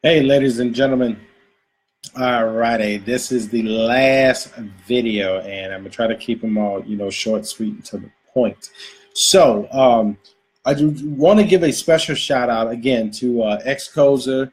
Hey, ladies and gentlemen. Alrighty, this is the last video, and I'm gonna try to keep them all, short, sweet, and to the point. So, I do want to give a special shout out again to Xcoser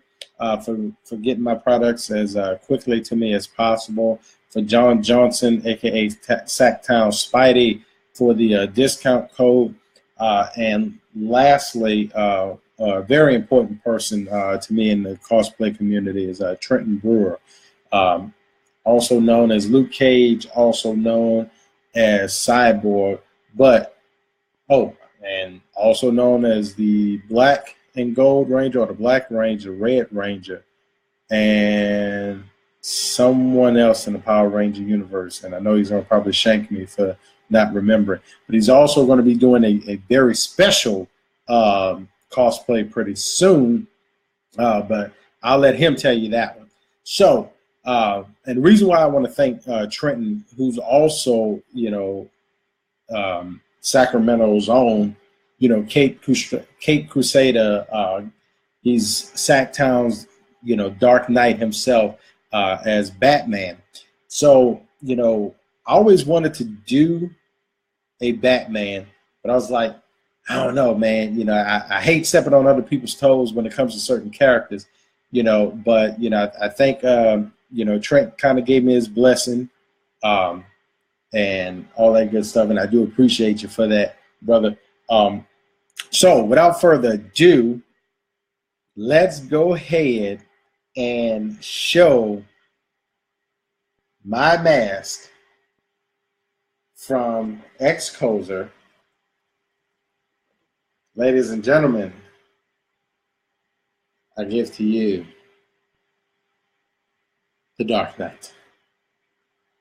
for getting my products as quickly to me as possible. For John Johnson, aka Sacktown Spidey, for the discount code, and lastly, a very important person to me in the cosplay community is Trenton Brewer, um, also known as Luke Cage, also known as Cyborg, but oh, and also known as the Black and Gold Ranger or the Black Ranger, Red Ranger, and someone else in the Power Ranger universe. And I know he's going to probably shank me for not remembering, but he's also going to be doing a very special cosplay pretty soon. But I'll let him tell you that one. So, and the reason why I want to thank Trenton, who's also, Sacramento's own, Cape Crusader. He's Sacktown's, Dark Knight himself as Batman. So, I always wanted to do a Batman, but I was like, I don't know, man. I hate stepping on other people's toes when it comes to certain characters, but, I think, Trent kind of gave me his blessing and all that good stuff. And I do appreciate you for that, brother. So without further ado, let's go ahead and show my mask from Xcoser. Ladies and gentlemen, I give to you the Dark Knight.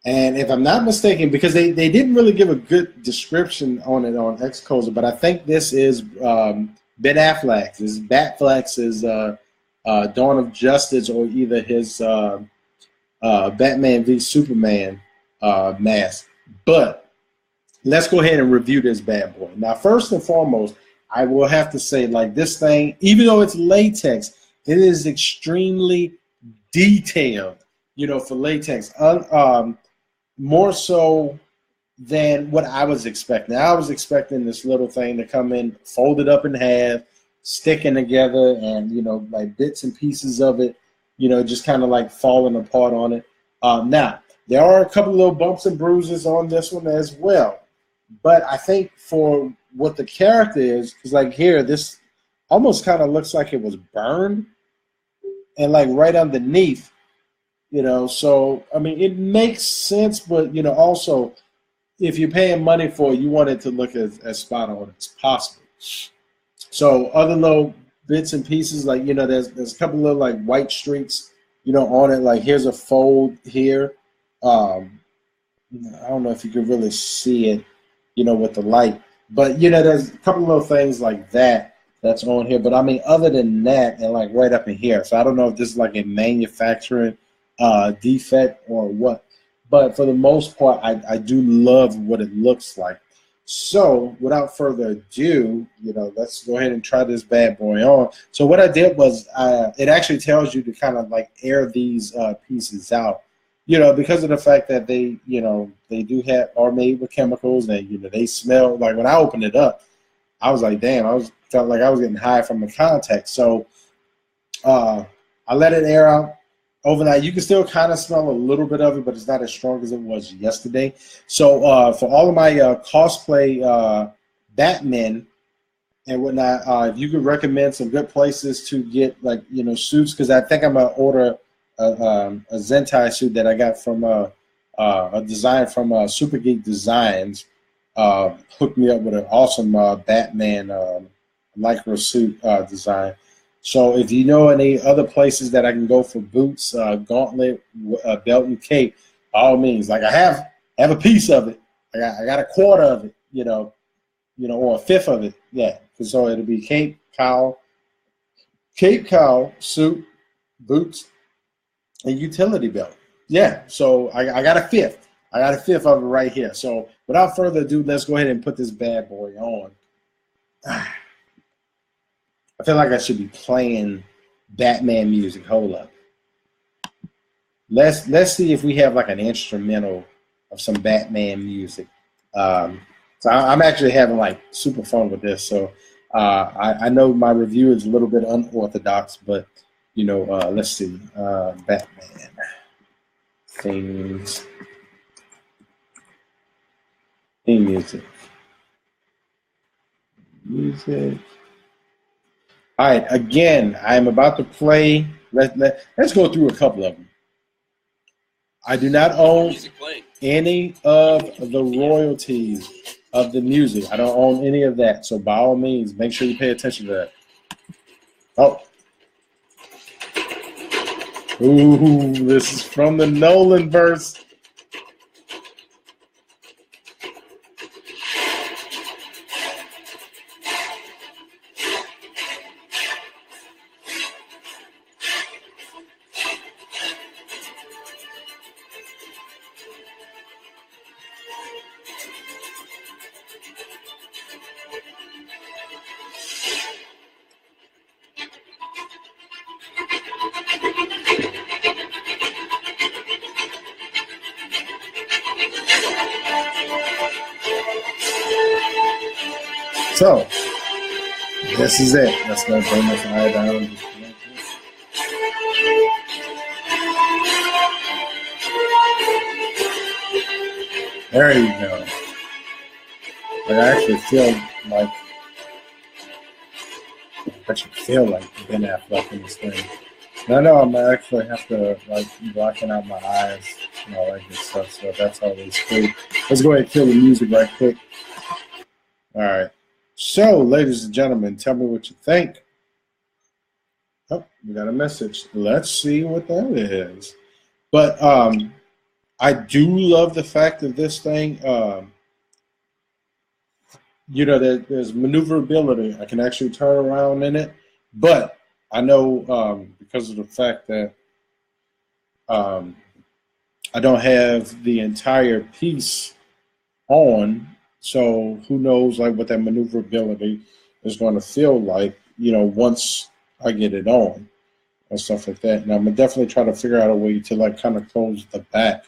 And if I'm not mistaken, because they didn't really give a good description on it on Xcoser, but I think this is Ben Affleck's. This is Batfleck's Dawn of Justice, or either his Batman v Superman mask. But let's go ahead and review this bad boy. Now, first and foremost, I will have to say, like, this thing, even though it's latex, it is extremely detailed, for latex. More so than what I was expecting. I was expecting this little thing to come in, folded up in half, sticking together, and, like bits and pieces of it, just kind of like falling apart on it. Now, there are a couple little bumps and bruises on this one as well. But I think for what the character is, because like here, this almost kind of looks like it was burned, and like right underneath, so I mean it makes sense, but also if you're paying money for it, you want it to look as spot on as possible. So other little bits and pieces, like there's a couple little like white streaks, on it. Like here's a fold here. I don't know if you can really see it, with the light. But, there's a couple of little things like that that's on here. But, I mean, other than that, and, like, right up in here. So I don't know if this is, like, a manufacturing defect or what. But for the most part, I do love what it looks like. So without further ado, let's go ahead and try this bad boy on. So what I did was it actually tells you to kind of, like, air these pieces out. Because of the fact that they are made with chemicals, and they smell. Like when I opened it up, I was like, damn, felt like I was getting high from the contact. So I let it air out overnight. You can still kind of smell a little bit of it, but it's not as strong as it was yesterday. So for all of my cosplay Batmen and whatnot, if you could recommend some good places to get like suits, because I think I'm gonna order a Zentai suit that I got from a design from Super Geek Designs. Hooked me up with an awesome Batman lycra suit design. So if you know any other places that I can go for boots, gauntlet, belt, and cape, by all means. Like I have a piece of it. I got a quarter of it, or a fifth of it. Yeah. So it'll be cape, cowl, suit, boots, and utility belt. Yeah, so I got a fifth. I got a fifth of it right here. So without further ado, let's go ahead and put this bad boy on. I feel like I should be playing Batman music. Hold up. Let's see if we have like an instrumental of some Batman music. So I'm actually having like super fun with this. So I know my review is a little bit unorthodox, but you know, let's see. Batman themes, theme music. All right, again, I'm about to play. Let's go through a couple of them. I do not own any of the royalties of the music. I don't own any of that. So by all means, make sure you pay attention to that. Oh. Ooh, this is from the Nolan verse. So, this is it. Let's go bring this eye down. There you go. I actually feel like Ben Affleck in this thing. No, I'm actually have to like blocking out my eyes and all that good stuff. So that's always cool. Let's go ahead and kill the music right quick. All right. So, ladies and gentlemen, tell me what you think. Oh, we got a message. Let's see what that is. But I do love the fact that this thing, you know, there's maneuverability. I can actually turn around in it. But I know because of the fact that I don't have the entire piece on, so who knows like what that maneuverability is going to feel like, you know, once I get it on and stuff like that. And I'm gonna definitely try to figure out a way to like kind of close the back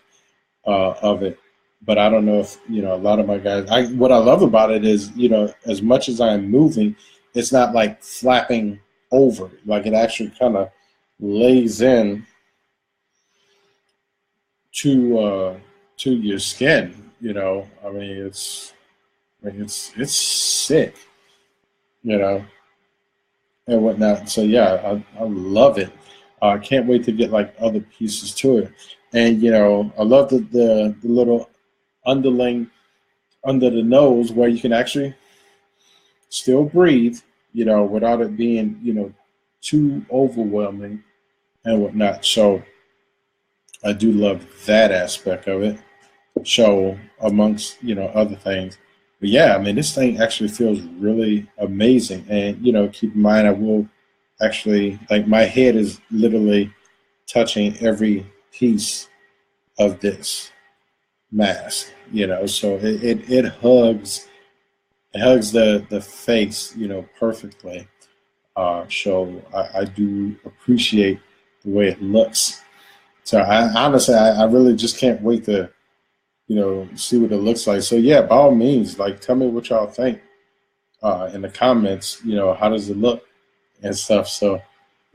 of it. But I don't know if, you know, a lot of my guys, what I love about it is, you know, as much as I'm moving, it's not like flapping over. Like it actually kind of lays in to your skin, you know. I mean, it's sick, you know, and whatnot. So yeah, I love it. I can't wait to get like other pieces to it. And you know, I love the little underling under the nose where you can actually still breathe, you know, without it being, you know, too overwhelming and whatnot. So I do love that aspect of it. So amongst, you know, other things. But yeah, I mean, this thing actually feels really amazing. And, you know, keep in mind, I will actually, like, my head is literally touching every piece of this mask, you know, so it hugs the face, you know, perfectly. So I do appreciate the way it looks. So I honestly, I really just can't wait to, you know, see what it looks like. So yeah, by all means, like, tell me what y'all think in the comments. You know, how does it look and stuff. So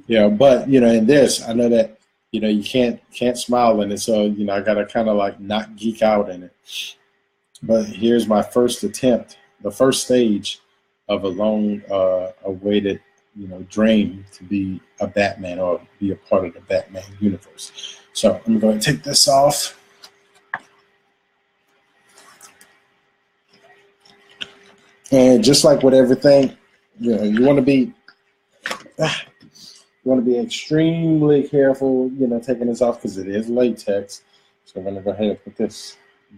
yeah, but you know, in this, I know that, you know, you can't smile in it. So you know, I gotta kind of like not geek out in it. But here's my first attempt, the first stage of a long awaited, you know, dream to be a Batman or be a part of the Batman universe. So I'm going to take this off. And just like with everything, you know, you want to be extremely careful, you know, taking this off because it is latex. So I'm going to go ahead and put this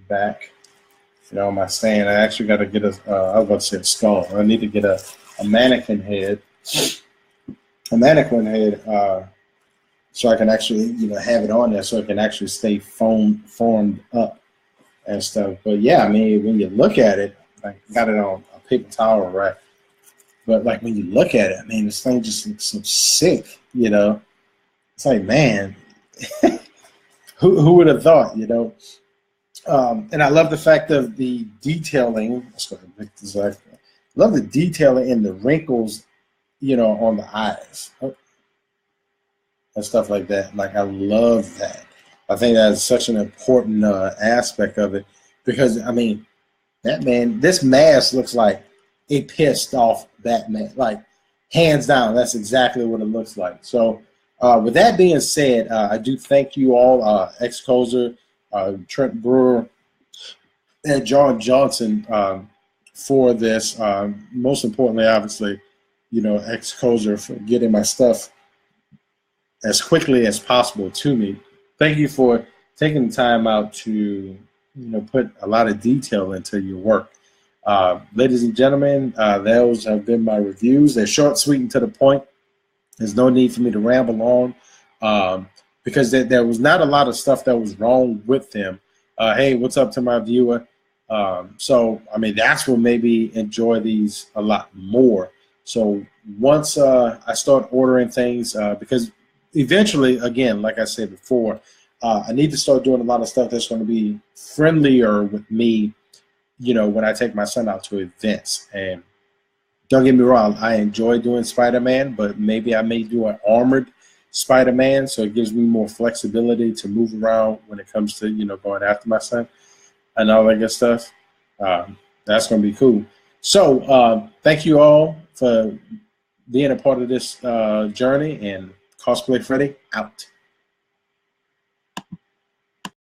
back, you know, on my stand. I actually got to get I was about to say a skull. I need to get a mannequin head. So I can actually, you know, have it on there so it can actually stay formed up and stuff. But yeah, I mean, when you look at it, I got it on a paper towel rack. But like when you look at it, I mean, this thing just looks so sick, you know. It's like, man, who would have thought, you know? And I love the fact of the detailing. I love the detailing and the wrinkles, you know, on the eyes and stuff like that. Like, I love that. I think that's such an important aspect of it because, I mean, this mask looks like a pissed off Batman. Like, hands down, that's exactly what it looks like. So, with that being said, I do thank you all, Xcoser, Trent Brewer, and John Johnson for this. Most importantly, obviously, you know, Xcoser for getting my stuff as quickly as possible to me. Thank you for taking the time out to, you know, put a lot of detail into your work. Ladies and gentlemen, those have been my reviews. They're short, sweet, and to the point. There's no need for me to ramble on because there was not a lot of stuff that was wrong with them. Hey, what's up to my viewer? So, I mean, that's what made me enjoy these a lot more. So once I start ordering things, because eventually, again, like I said before, I need to start doing a lot of stuff that's going to be friendlier with me, you know, when I take my son out to events. And don't get me wrong, I enjoy doing Spider-Man, but maybe I may do an armored Spider-Man, so it gives me more flexibility to move around when it comes to, you know, going after my son and all that good stuff. That's going to be cool. So thank you all for being a part of this journey, and Cosplay Freddy out.